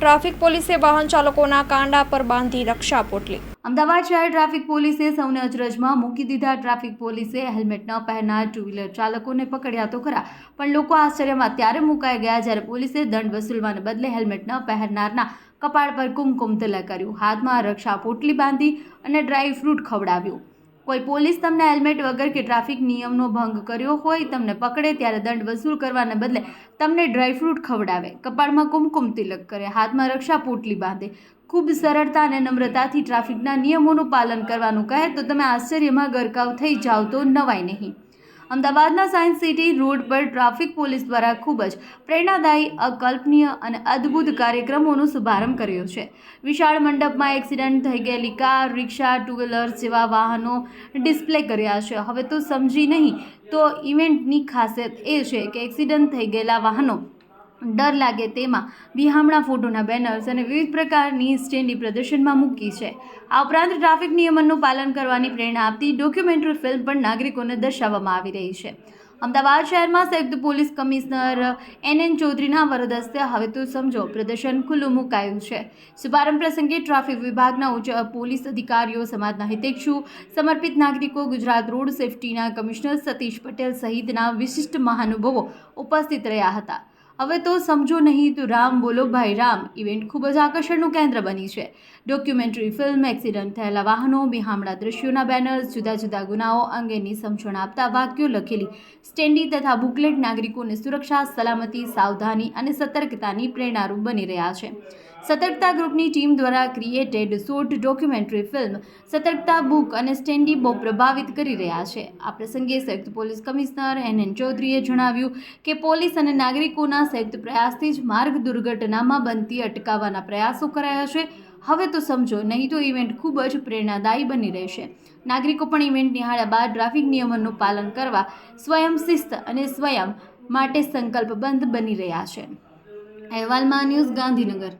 Traffic પોલીસે વાહન ચાલકોના કાંડા પર બાંધી રક્ષા પોટલી. અમદાવાદ શહેર ટ્રાફિક પોલીસે સૌને અચરજમાં મૂકી દીધા. ટ્રાફિક પોલીસે હેલ્મેટ ન પહેરનાર ટુ વ્હીલર ચાલકોને પકડ્યા તો ખરા, પણ લોકો આશ્ચર્યમાં ત્યારે મુકાઈ ગયા જ્યારે પોલીસે દંડ વસૂલવાને બદલે હેલ્મેટ ન પહેરનારના કપાળ પર કુમકુમ તિલક કર્યું, હાથમાં રક્ષા પોટલી બાંધી અને ડ્રાય ફ્રૂટ ખવડાવ્યું. કોઈ પોલીસ તમને હેલ્મેટ વગર કે ટ્રાફિક નિયમનો ભંગ કર્યો હોય તમને પકડે ત્યારે દંડ વસૂલ કરવાને બદલે તમને ડ્રાય ફ્રૂટ ખવડાવે, કપાળમાં કુમકુમ તિલક કરે, હાથમાં રક્ષા પોટલી બાંધે, ખૂબ સરળતા અને નમ્રતાથી ટ્રાફિકના નિયમોનું પાલન કરવાનું કહે તો તમે આશ્ચર્યમાં ગરકાવ થઈ જાઓ તો નવાય નહીં. અમદાવાદના સાયન્સ સિટી રોડ પર ટ્રાફિક પોલીસ દ્વારા ખૂબ જ પ્રેરણાદાયી, અકલ્પનીય અને અદ્ભુત કાર્યક્રમોનો શુભારંભ કર્યો છે. વિશાળ મંડપમાં એક્સિડન્ટ થઈ ગયેલી કાર, રિક્ષા, ટુ વ્હીલર્સ જેવા વાહનો ડિસ્પ્લે કર્યા છે. હવે તો સમજી નહીં તો ઇવેન્ટની ખાસિયત એ છે કે એક્સિડન્ટ થઈ ગયેલા વાહનો, ડર લાગે તેમાં બિહામણા ફોટોના બેનર્સ અને વિવિધ પ્રકારની સ્ટેન્ડી પ્રદર્શનમાં મૂકી છે. આ ઉપરાંત ટ્રાફિક નિયમનનું પાલન કરવાની પ્રેરણા આપતી ડોક્યુમેન્ટરી ફિલ્મ પણ નાગરિકોને દર્શાવવામાં આવી રહી છે. અમદાવાદ શહેરમાં સંયુક્ત પોલીસ કમિશનર NN ચૌધરીના વરદ હસ્તે હવે તો સમજો પ્રદર્શન ખુલ્લું મુકાયું છે. શુભારંભ પ્રસંગે ટ્રાફિક વિભાગના ઉચ્ચ પોલીસ અધિકારીઓ, સમાજના હિતૈષીઓ, સમર્પિત નાગરિકો, ગુજરાત રોડ સેફ્ટીના કમિશનર સતીશ પટેલ સહિતના વિશિષ્ટ મહાનુભાવો ઉપસ્થિત રહ્યા હતા. હવે તો સમજો નહીં તો રામ બોલો ભાઈ રામ ઇવેન્ટ ખૂબ જ આકર્ષણનું કેન્દ્ર બની છે. ડોક્યુમેન્ટરી ફિલ્મ, એક્સિડન્ટ થયેલા વાહનો, બિહામણા દ્રશ્યોના બેનર્સ, જુદા જુદા ગુનાઓ અંગેની સમજણ આપતા વાક્યો લખેલી સ્ટેન્ડી તથા બુકલેટ નાગરિકોને સુરક્ષા, સલામતી, સાવધાની અને સતર્કતાની પ્રેરણારૂપ બની રહ્યા છે. સતર્કતા ગ્રુપની ટીમ દ્વારા ક્રિએટેડ શોર્ટ ડોક્યુમેન્ટરી ફિલ્મ સતર્કતા બુક અને સ્ટેન્ડી બહુ પ્રભાવિત કરી રહ્યા છે. આ પ્રસંગે સંયુક્ત પોલીસ કમિશનર NN ચૌધરીએ જણાવ્યું કે પોલીસ અને નાગરિકોના સંયુક્ત પ્રયાસથી જ માર્ગ દુર્ઘટનામાં બનતી અટકાવવાના પ્રયાસો કરાયા છે. હવે તો સમજો નહીં તો ઇવેન્ટ ખૂબ જ પ્રેરણાદાયી બની રહેશે. નાગરિકો પણ ઇવેન્ટ નિહાળ્યા બાદ ટ્રાફિક નિયમોનું પાલન કરવા સ્વયં શિસ્ત અને સ્વયં માટે સંકલ્પબદ્ધ બની રહ્યા છે. અહેવાલમાં ન્યૂઝ ગાંધીનગર.